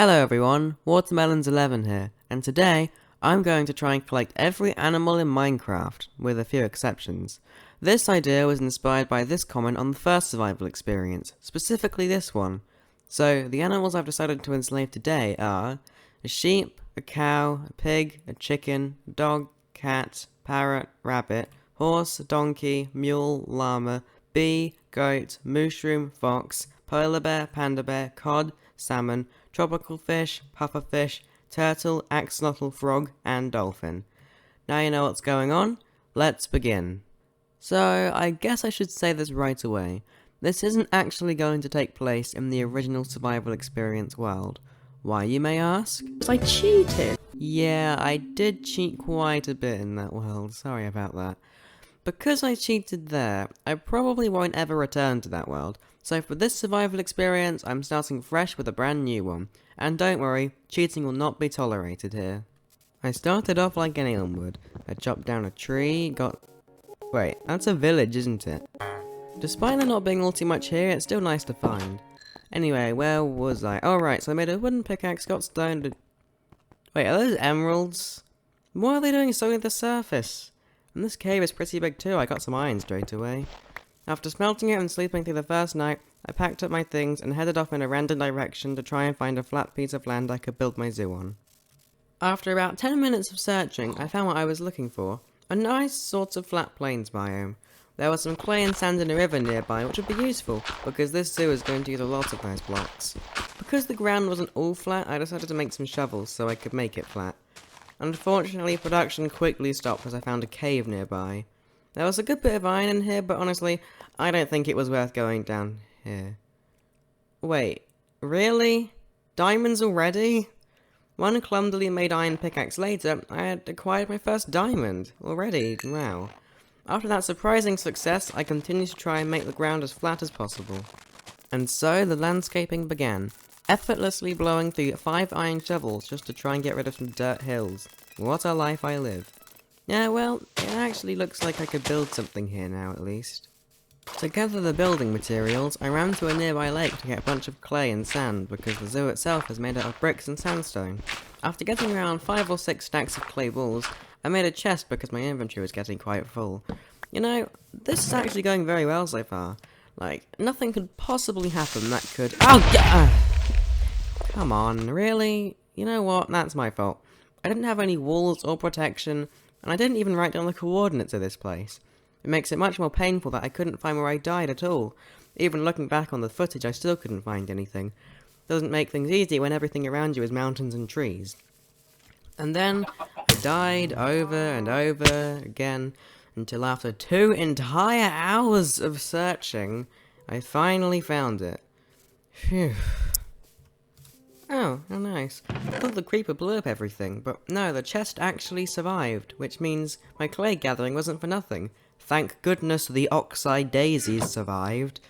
Hello everyone, Watermelons11 here, and today I'm going to try and collect every animal in Minecraft, with a few exceptions. This idea was inspired by this comment on the first survival experience, specifically this one. So, the animals I've decided to enslave today are a sheep, a cow, a pig, a chicken, a dog, cat, parrot, rabbit, horse, donkey, mule, llama, bee, goat, mooshroom, fox, polar bear, panda bear, cod, salmon, tropical fish, pufferfish, turtle, axolotl, frog, and dolphin. Now you know what's going on, let's begin. So, I guess I should say this right away. This isn't actually going to take place in the original survival experience world. Why, you may ask? Because I cheated. Yeah, I did cheat quite a bit in that world, sorry about that. Because I cheated there, I probably won't ever return to that world, so for this survival experience, I'm starting fresh with a brand new one. And don't worry, cheating will not be tolerated here. I started off like anyone would. I chopped down a tree, Wait, that's a village, isn't it? Despite there not being all too much here, it's still nice to find. Anyway, where was I? Oh right, so I made a wooden pickaxe, got stone to... Wait, are those emeralds? What are they doing so at the surface? And this cave is pretty big too, I got some iron straight away. After smelting it and sleeping through the first night, I packed up my things and headed off in a random direction to try and find a flat piece of land I could build my zoo on. After about 10 minutes of searching, I found what I was looking for. A nice sort of flat plains biome. There was some clay and sand in a river nearby, which would be useful, because this zoo is going to use a lot of those blocks. Because the ground wasn't all flat, I decided to make some shovels so I could make it flat. Unfortunately, production quickly stopped as I found a cave nearby. There was a good bit of iron in here, but honestly, I don't think it was worth going down here. Wait, really? Diamonds already? One clumsily made iron pickaxe later, I had acquired my first diamond already, wow. After that surprising success, I continued to try and make the ground as flat as possible. And so the landscaping began, effortlessly blowing through 5 iron shovels just to try and get rid of some dirt hills. What a life I live. Yeah, well, it actually looks like I could build something here now at least. To gather the building materials, I ran to a nearby lake to get a bunch of clay and sand because the zoo itself is made out of bricks and sandstone. After getting around 5 or 6 stacks of clay balls, I made a chest because my inventory was getting quite full. You know, this is actually going very well so far. Like, nothing could possibly happen that could... Oh, yeah! Come on, really? You know what? That's my fault. I didn't have any walls or protection, and I didn't even write down the coordinates of this place. It makes it much more painful that I couldn't find where I died at all. Even looking back on the footage, I still couldn't find anything. Doesn't make things easy when everything around you is mountains and trees. And then, I died over and over again, until after 2 entire hours of searching, I finally found it. Phew. Oh, how nice. I thought the creeper blew up everything, but no, the chest actually survived, which means my clay gathering wasn't for nothing. Thank goodness the oxeye daisies survived.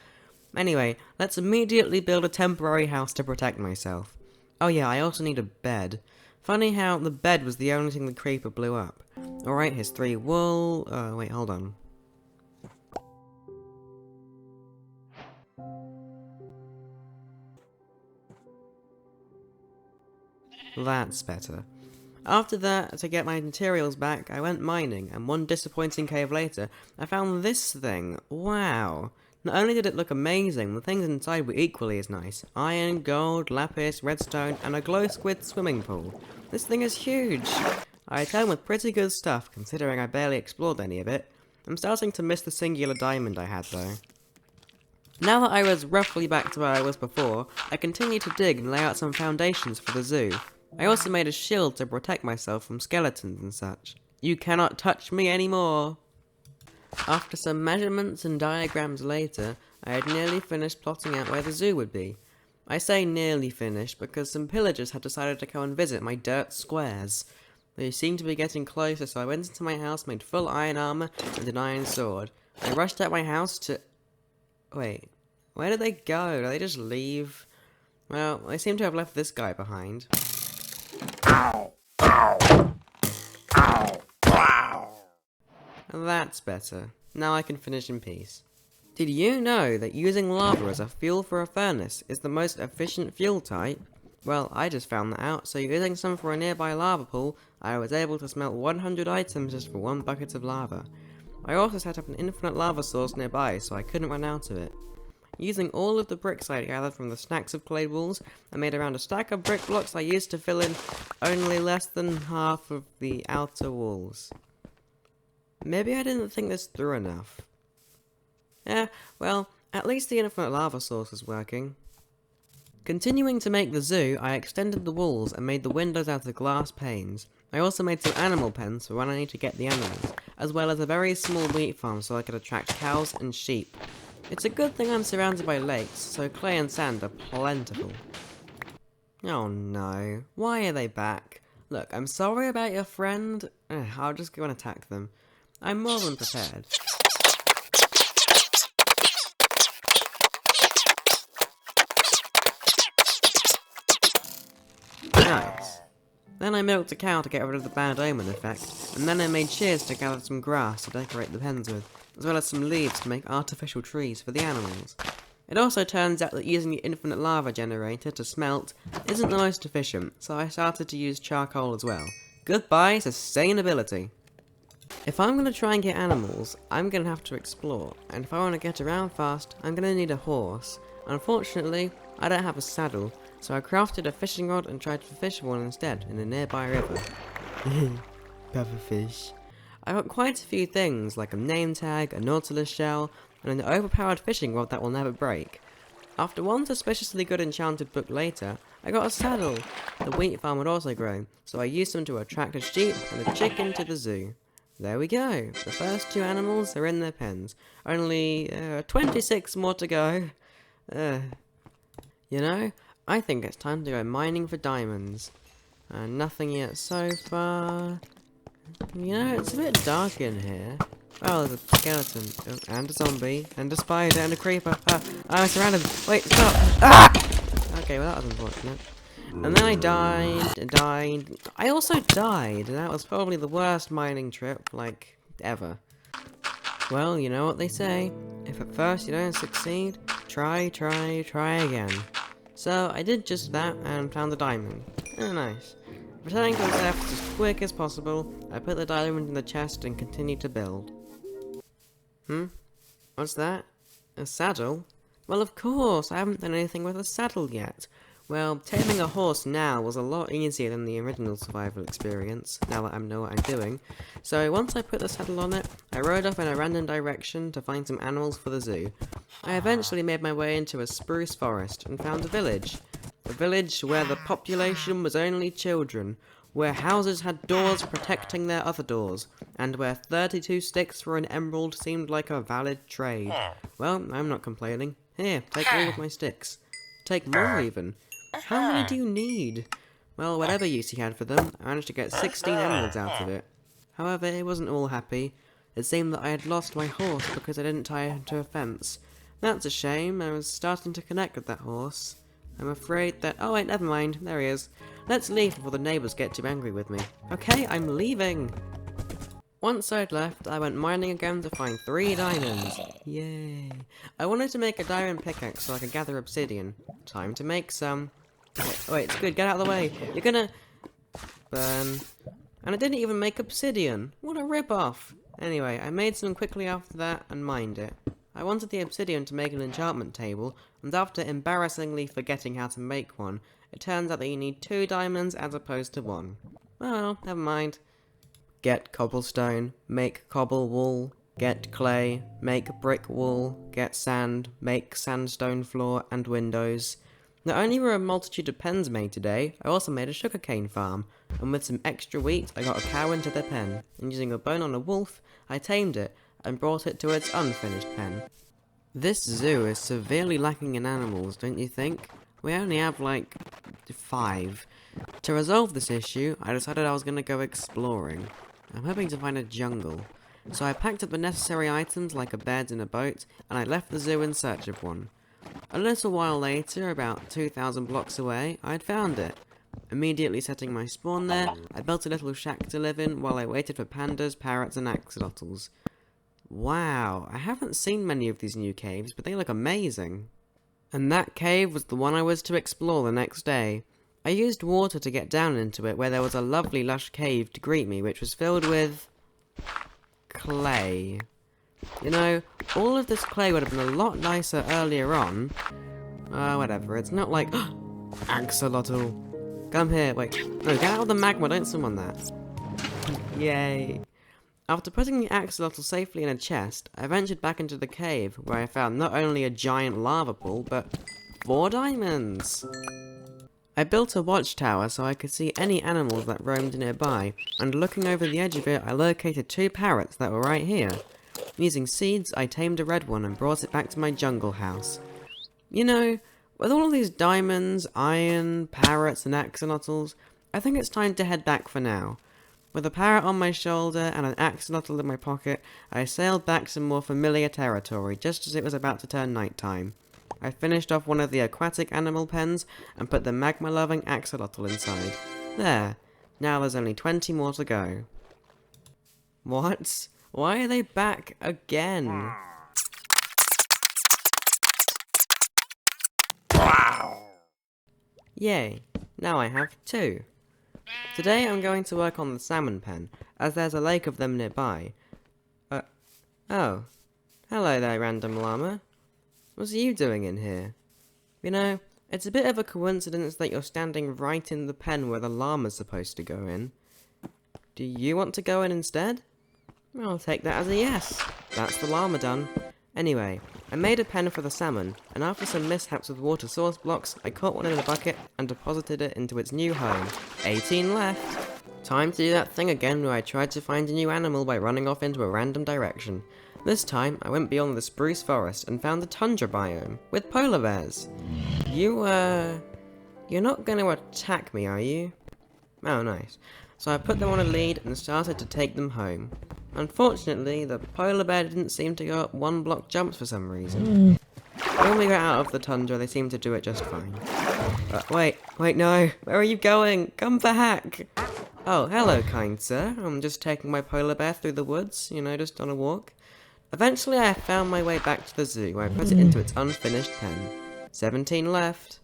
Anyway, let's immediately build a temporary house to protect myself. Oh yeah, I also need a bed. Funny how the bed was the only thing the creeper blew up. Alright, here's 3 wool... wait, hold on. That's better. After that, to get my materials back, I went mining, and one disappointing cave later, I found this thing. Wow! Not only did it look amazing, the things inside were equally as nice. Iron, gold, lapis, redstone, and a glow squid swimming pool. This thing is huge! I returned with pretty good stuff, considering I barely explored any of it. I'm starting to miss the singular diamond I had, though. Now that I was roughly back to where I was before, I continued to dig and lay out some foundations for the zoo. I also made a shield to protect myself from skeletons and such. You cannot touch me anymore! After some measurements and diagrams later, I had nearly finished plotting out where the zoo would be. I say nearly finished because some pillagers had decided to come and visit my dirt squares. They seemed to be getting closer, so I went into my house, made full iron armor, and an iron sword. I rushed out my house to... Wait, where did they go? Did they just leave? Well, they seem to have left this guy behind. That's better. Now I can finish in peace. Did you know that using lava as a fuel for a furnace is the most efficient fuel type? Well, I just found that out, so using some for a nearby lava pool, I was able to smelt 100 items just for 1 bucket of lava. I also set up an infinite lava source nearby, so I couldn't run out of it. Using all of the bricks I gathered from the stacks of clay walls, I made around a stack of brick blocks I used to fill in only less than half of the outer walls. Maybe I didn't think this through enough. Well, at least the infinite lava source is working. Continuing to make the zoo, I extended the walls and made the windows out of glass panes. I also made some animal pens for when I need to get the animals, as well as a very small wheat farm so I could attract cows and sheep. It's a good thing I'm surrounded by lakes, so clay and sand are plentiful. Oh no, why are they back? Look, I'm sorry about your friend. I'll just go and attack them. I'm more than prepared. Nice. Then I milked a cow to get rid of the bad omen effect, and then I made shears to gather some grass to decorate the pens with, as well as some leaves to make artificial trees for the animals. It also turns out that using the infinite lava generator to smelt isn't the most efficient, so I started to use charcoal as well. Goodbye sustainability! If I'm going to try and get animals, I'm going to have to explore, and if I want to get around fast, I'm going to need a horse. Unfortunately, I don't have a saddle, so I crafted a fishing rod and tried to fish one instead in a nearby river. Pufferfish. I got quite a few things, like a name tag, a nautilus shell, and an overpowered fishing rod that will never break. After one suspiciously good enchanted book later, I got a saddle. The wheat farm would also grow, so I used them to attract a sheep and a chicken to the zoo. There we go. The first 2 animals are in their pens. Only 26 more to go. You know, I think it's time to go mining for diamonds. Nothing yet so far. You know, it's a bit dark in here. Oh, there's a skeleton, and a zombie, and a spider, and a creeper. I'm surrounded. Wait, stop! Ah! Okay, well that was unfortunate. And then I died. I also died, and that was probably the worst mining trip, like, ever. Well, you know what they say. If at first you don't succeed, try again. So, I did just that, and found the diamond. Oh, nice. Returning to the surface as quick as possible, I put the diamond in the chest and continued to build. What's that? A saddle? Well, of course, I haven't done anything with a saddle yet. Well, taming a horse now was a lot easier than the original survival experience, now that I know what I'm doing. So once I put the saddle on it, I rode off in a random direction to find some animals for the zoo. I eventually made my way into a spruce forest and found a village. A village where the population was only children, where houses had doors protecting their other doors, and where 32 sticks for an emerald seemed like a valid trade. Well, I'm not complaining. Here, take all of my sticks. Take more even. How many do you need? Well, whatever use he had for them, I managed to get 16 emeralds out of it. However, he wasn't all happy. It seemed that I had lost my horse because I didn't tie it to a fence. That's a shame. I was starting to connect with that horse. I'm afraid that... Oh wait, never mind. There he is. Let's leave before the neighbours get too angry with me. Okay, I'm leaving! Once I'd left, I went mining again to find 3 diamonds. Yay! I wanted to make a diamond pickaxe so I could gather obsidian. Time to make some. Wait, it's good, get out of the way! You're gonna... burn. And I didn't even make obsidian! What a rip-off! Anyway, I made some quickly after that and mined it. I wanted the obsidian to make an enchantment table, and after embarrassingly forgetting how to make one, it turns out that you need 2 diamonds as opposed to 1. Well, never mind. Get cobblestone, make cobble wool, get clay, make brick wool, get sand, make sandstone floor and windows. Not only were a multitude of pens made today, I also made a sugarcane farm, and with some extra wheat I got a cow into the pen, and using a bone on a wolf, I tamed it and brought it to its unfinished pen. This zoo is severely lacking in animals, don't you think? We only have like 5. To resolve this issue, I decided I was going to go exploring. I'm hoping to find a jungle. So I packed up the necessary items like a bed and a boat, and I left the zoo in search of one. A little while later, about 2,000 blocks away, I had found it. Immediately setting my spawn there, I built a little shack to live in while I waited for pandas, parrots and axolotls. Wow, I haven't seen many of these new caves, but they look amazing. And that cave was the one I was to explore the next day. I used water to get down into it, where there was a lovely lush cave to greet me, which was filled with clay. You know, all of this clay would have been a lot nicer earlier on. Whatever, it's not like... Axolotl! Come here, wait. No, get out of the magma, don't summon that. Yay. After putting the axolotl safely in a chest, I ventured back into the cave, where I found not only a giant lava pool, but 4 diamonds! I built a watchtower so I could see any animals that roamed nearby, and looking over the edge of it, I located 2 parrots that were right here. Using seeds, I tamed a red one and brought it back to my jungle house. You know, with all of these diamonds, iron, parrots, and axolotls, I think it's time to head back for now. With a parrot on my shoulder and an axolotl in my pocket, I sailed back to more familiar territory just as it was about to turn nighttime. I finished off one of the aquatic animal pens and put the magma-loving axolotl inside. There. Now there's only 20 more to go. What? Why are they back again? Yay. Now I have 2. Today I'm going to work on the salmon pen, as there's a lake of them nearby. Oh. Hello there, random llama. What's you doing in here? You know, it's a bit of a coincidence that you're standing right in the pen where the llama's supposed to go in. Do you want to go in instead? I'll take that as a yes. That's the llama done. Anyway, I made a pen for the salmon, and after some mishaps with water source blocks, I caught one in a bucket and deposited it into its new home. 18 left. Time to do that thing again where I tried to find a new animal by running off into a random direction. This time, I went beyond the spruce forest and found the tundra biome, with polar bears. You're not going to attack me, are you? Oh, nice. So I put them on a lead and started to take them home. Unfortunately, the polar bear didn't seem to go up 1 block jumps for some reason. When we got out of the tundra, they seemed to do it just fine. Wait, no. Where are you going? Come back! Oh, hello, kind sir. I'm just taking my polar bear through the woods, you know, just on a walk. Eventually, I found my way back to the zoo, where I put it into its unfinished pen. 17 left.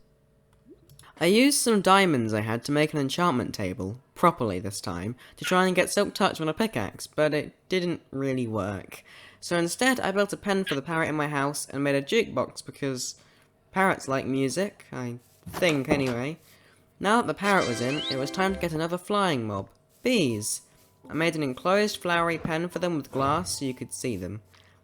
I used some diamonds I had to make an enchantment table, properly this time, to try and get silk touch on a pickaxe, but it didn't really work. So instead, I built a pen for the parrot in my house and made a jukebox because parrots like music, I think anyway. Now that the parrot was in, it was time to get another flying mob, bees. I made an enclosed flowery pen for them with glass so you could see them.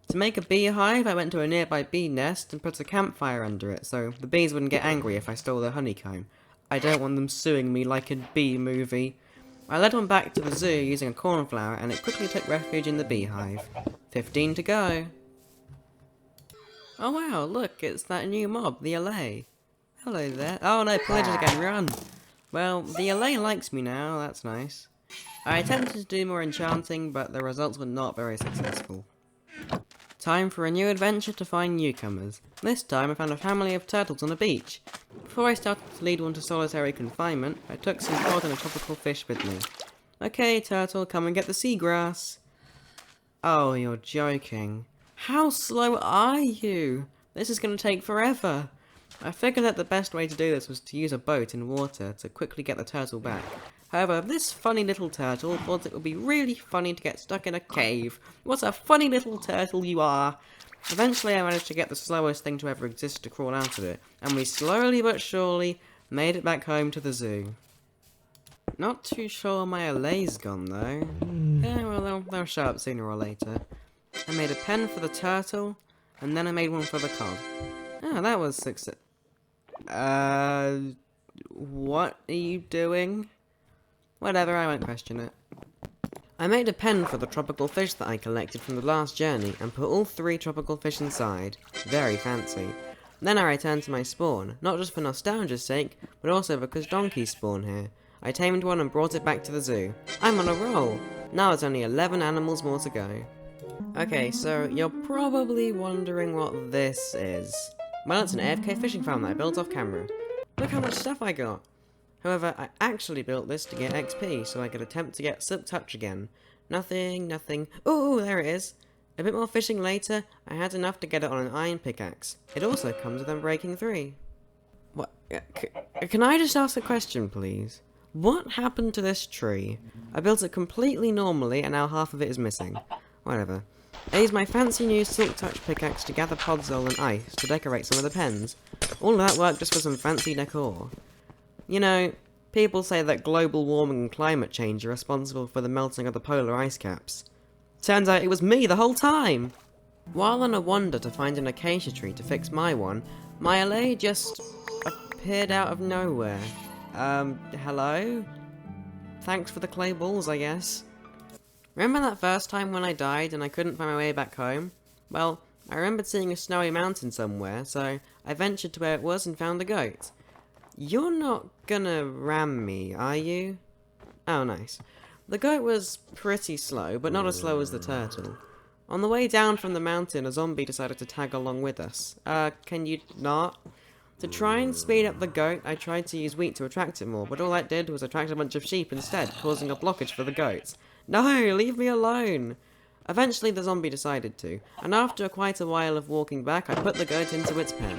To make a beehive, I went to a nearby bee nest and put a campfire under it so the bees wouldn't get angry if I stole their honeycomb. I don't want them suing me like a bee movie. I led one back to the zoo using a cornflower and it quickly took refuge in the beehive. 15 to go. Oh wow, look, it's that new mob, the LA. Hello there. Oh no, pillagers again, run! Well, the LA likes me now, that's nice. I attempted to do more enchanting, but the results were not very successful. Time for a new adventure to find newcomers. This time I found a family of turtles on a beach. Before I started to lead one to solitary confinement, I took some cod and a tropical fish with me. Okay, turtle, come and get the seagrass. Oh, you're joking. How slow are you? This is going to take forever. I figured that the best way to do this was to use a boat in water to quickly get the turtle back. However, this funny little turtle thought it would be really funny to get stuck in a cave. What a funny little turtle you are! Eventually I managed to get the slowest thing to ever exist to crawl out of it, and we slowly but surely made it back home to the zoo. Not too sure my LA's gone though. Yeah, well they'll show up sooner or later. I made a pen for the turtle, and then I made one for the cod. Oh, that was success. What are you doing? Whatever, I won't question it. I made a pen for the tropical fish that I collected from the last journey and put all 3 tropical fish inside. Very fancy. Then I returned to my spawn, not just for nostalgia's sake, but also because donkeys spawn here. I tamed one and brought it back to the zoo. I'm on a roll! Now there's only 11 animals more to go. Okay, so you're probably wondering what this is. Well, it's an AFK fishing farm that I built off camera. Look how much stuff I got! However, I actually built this to get XP, so I could attempt to get Silk Touch again. Nothing. Ooh, there it is! A bit more fishing later, I had enough to get it on an iron pickaxe. It also comes with Unbreaking 3. Can I just ask a question, please? What happened to this tree? I built it completely normally, and now half of it is missing. Whatever. I used my fancy new Silk Touch pickaxe to gather podzol and ice to decorate some of the pens. All of that work just for some fancy decor. You know, people say that global warming and climate change are responsible for the melting of the polar ice caps. Turns out it was me the whole time! While on a wander to find an acacia tree to fix my one, my LA just appeared out of nowhere. Hello? Thanks for the clay balls, I guess. Remember that first time when I died and I couldn't find my way back home? Well, I remembered seeing a snowy mountain somewhere, so I ventured to where it was and found a goat. You're not gonna ram me, are you? Oh, nice. The goat was pretty slow, but not as slow as the turtle. On the way down from the mountain, a zombie decided to tag along with us. Can you not? To try and speed up the goat, I tried to use wheat to attract it more, but all that did was attract a bunch of sheep instead, causing a blockage for the goats. No, leave me alone! Eventually the zombie decided to, and after quite a while of walking back, I put the goat into its pen.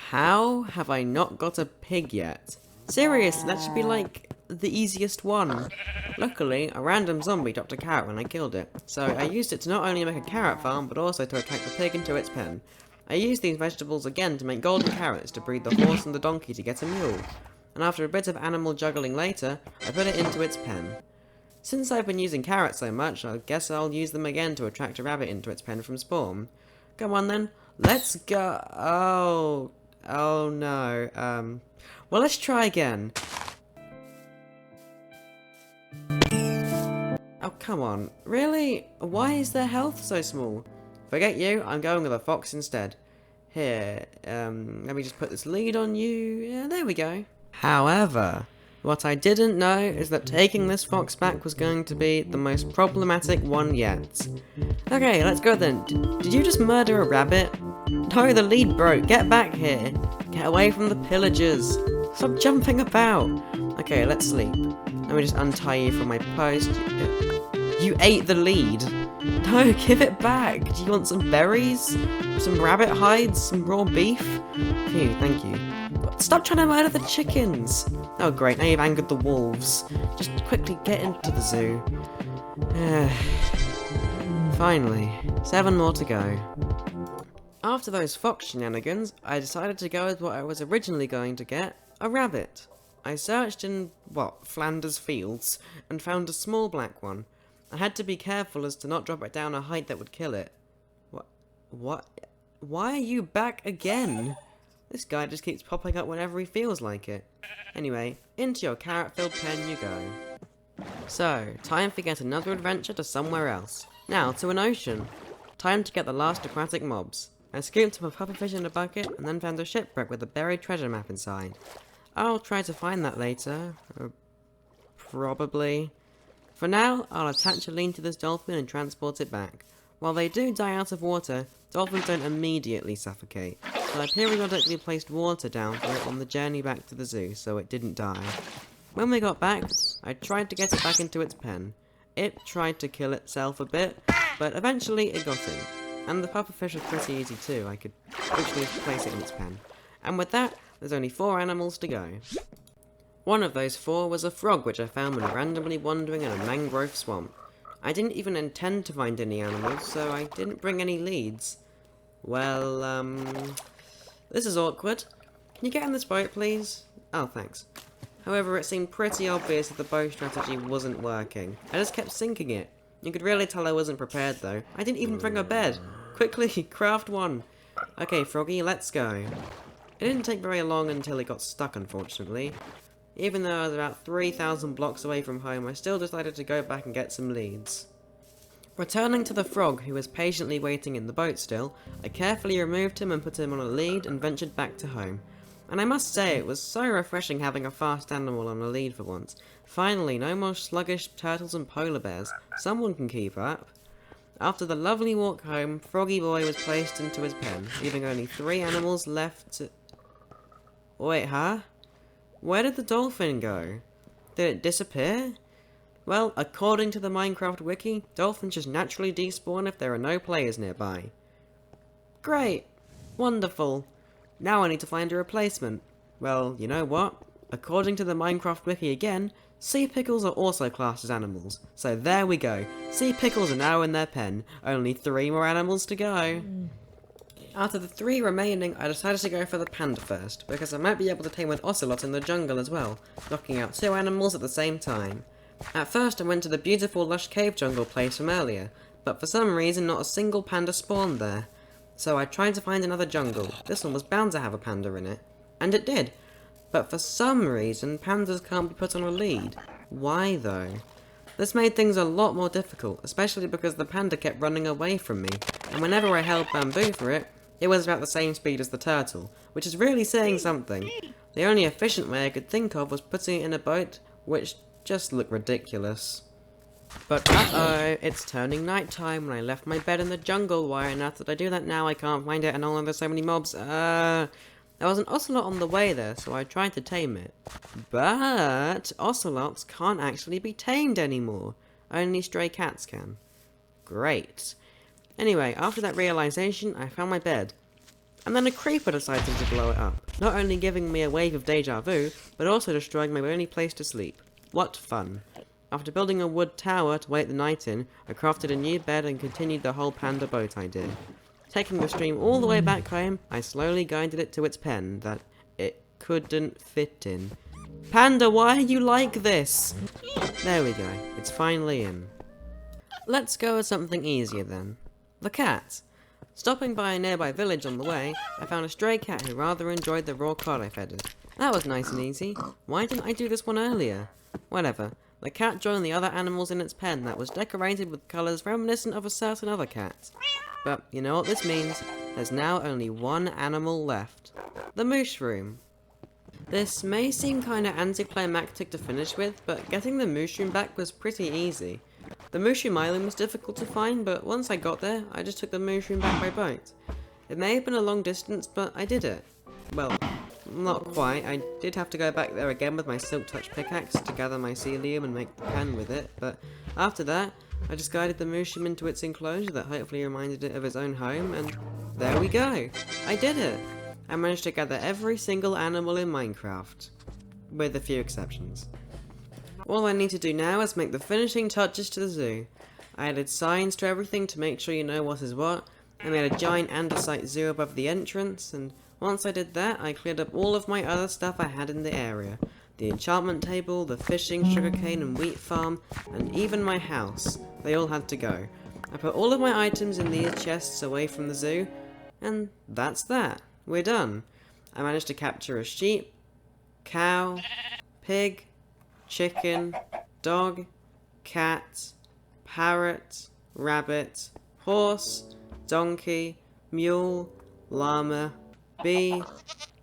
How have I not got a pig yet? Seriously, that should be like the easiest one. Luckily, a random zombie dropped a carrot when I killed it, so I used it to not only make a carrot farm, but also to attract the pig into its pen. I used these vegetables again to make golden carrots to breed the horse and the donkey to get a mule, and after a bit of animal juggling later, I put it into its pen. Since I've been using carrots so much, I guess I'll use them again to attract a rabbit into its pen from spawn. Come on then, let's go. Oh no, well let's try again. Oh come on, really? Why is their health so small? Forget you, I'm going with a fox instead. Here, let me just put this lead on you. Yeah, there we go. However, what I didn't know is that taking this fox back was going to be the most problematic one yet. Okay, let's go then. Did you just murder a rabbit? No, the lead broke. Get back here. Get away from the pillagers. Stop jumping about. Okay, let's sleep. Let me just untie you from my post. You ate the lead. No, give it back. Do you want some berries? Some rabbit hides? Some raw beef? Phew, thank you. Stop trying to murder the chickens! Oh great, now you've angered the wolves. Just quickly get into the zoo. Finally, 7 more to go. After those fox shenanigans, I decided to go with what I was originally going to get, a rabbit. I searched in, Flanders Fields, and found a small black one. I had to be careful as to not drop it down a height that would kill it. What? Why are you back again? This guy just keeps popping up whenever he feels like it. Anyway, into your carrot-filled pen you go. So, time for yet another adventure to somewhere else. Now, to an ocean. Time to get the last aquatic mobs. I scooped up a pufferfish in a bucket, and then found a shipwreck with a buried treasure map inside. I'll try to find that later. Probably. For now, I'll attach a lean to this dolphin and transport it back. While they do die out of water, dolphins don't immediately suffocate, so I periodically placed water down for it on the journey back to the zoo so it didn't die. When we got back, I tried to get it back into its pen. It tried to kill itself a bit, but eventually it got in. And the pufferfish was pretty easy too, I could literally place it in its pen. And with that, there's only 4 animals to go. One of those 4 was a frog which I found when randomly wandering in a mangrove swamp. I didn't even intend to find any animals, so I didn't bring any leads. Well, this is awkward. Can you get in this boat, please? Oh, thanks. However, it seemed pretty obvious that the bow strategy wasn't working. I just kept sinking it. You could really tell I wasn't prepared, though. I didn't even bring a bed. Quickly, craft one. Okay, Froggy, let's go. It didn't take very long until it got stuck, unfortunately. Even though I was about 3,000 blocks away from home, I still decided to go back and get some leads. Returning to the frog, who was patiently waiting in the boat still, I carefully removed him and put him on a lead and ventured back to home. And I must say, it was so refreshing having a fast animal on a lead for once. Finally, no more sluggish turtles and polar bears. Someone can keep up. After the lovely walk home, Froggy Boy was placed into his pen, leaving only 3 animals left to... Wait, huh? Where did the dolphin go? Did it disappear? Well, according to the Minecraft wiki, dolphins just naturally despawn if there are no players nearby. Great! Wonderful! Now I need to find a replacement. Well, you know what? According to the Minecraft wiki again, sea pickles are also classed as animals. So there we go. Sea pickles are now in their pen. Only 3 more animals to go. Out of the 3 remaining, I decided to go for the panda first, because I might be able to tame an ocelot in the jungle as well, knocking out 2 animals at the same time. At first I went to the beautiful lush cave jungle place from earlier, but for some reason not a single panda spawned there. So I tried to find another jungle. This one was bound to have a panda in it. And it did. But for some reason, pandas can't be put on a lead. Why though? This made things a lot more difficult, especially because the panda kept running away from me, and whenever I held bamboo for it, it was about the same speed as the turtle, which is really saying something. The only efficient way I could think of was putting it in a boat, which just looked ridiculous. But uh-oh, it's turning night time when I left my bed in the jungle. Why on earth did I do that now? I can't find it and all there's so many mobs. There was an ocelot on the way there, so I tried to tame it. But ocelots can't actually be tamed anymore. Only stray cats can. Great. Anyway, after that realization, I found my bed. And then a creeper decided to blow it up, not only giving me a wave of deja vu, but also destroying my only place to sleep. What fun. After building a wood tower to wait the night in, I crafted a new bed and continued the whole panda boat idea. Taking the stream all the way back home, I slowly guided it to its pen that it couldn't fit in. Panda, why are you like this? There we go, it's finally in. Let's go with something easier then. The cat. Stopping by a nearby village on the way, I found a stray cat who rather enjoyed the raw cod I fed it. That was nice and easy. Why didn't I do this one earlier? Whatever. The cat joined the other animals in its pen that was decorated with colours reminiscent of a certain other cat. But you know what this means? There's now only one animal left. The Mooshroom. This may seem kinda anticlimactic to finish with, but getting the Mooshroom back was pretty easy. The Mooshroom Island was difficult to find, but once I got there, I just took the Mooshroom back by boat. It may have been a long distance, but I did it. Well, not quite. I did have to go back there again with my Silk Touch pickaxe to gather mycelium and make the pen with it, but after that, I just guided the Mooshroom into its enclosure that hopefully reminded it of its own home, and there we go! I did it! I managed to gather every single animal in Minecraft. With a few exceptions. All I need to do now is make the finishing touches to the zoo. I added signs to everything to make sure you know what is what. I made a giant andesite zoo above the entrance, and once I did that, I cleared up all of my other stuff I had in the area. The enchantment table, the fishing, sugarcane and wheat farm, and even my house. They all had to go. I put all of my items in these chests away from the zoo, and that's that. We're done. I managed to capture a sheep, cow, pig, chicken, dog, cat, parrot, rabbit, horse, donkey, mule, llama, bee,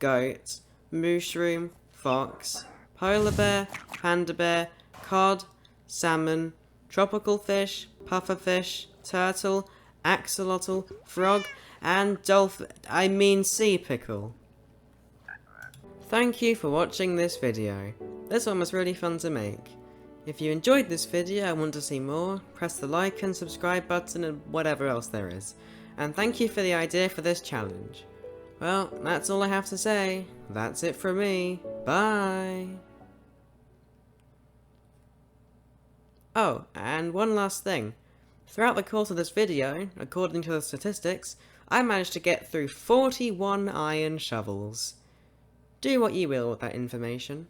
goat, mooshroom, fox, polar bear, panda bear, cod, salmon, tropical fish, pufferfish, turtle, axolotl, frog, and sea pickle. Thank you for watching this video. This one was really fun to make. If you enjoyed this video and want to see more, press the like and subscribe button and whatever else there is. And thank you for the idea for this challenge. Well, that's all I have to say. That's it from me. Bye! Oh, and one last thing. Throughout the course of this video, according to the statistics, I managed to get through 41 iron shovels. Do what you will with that information.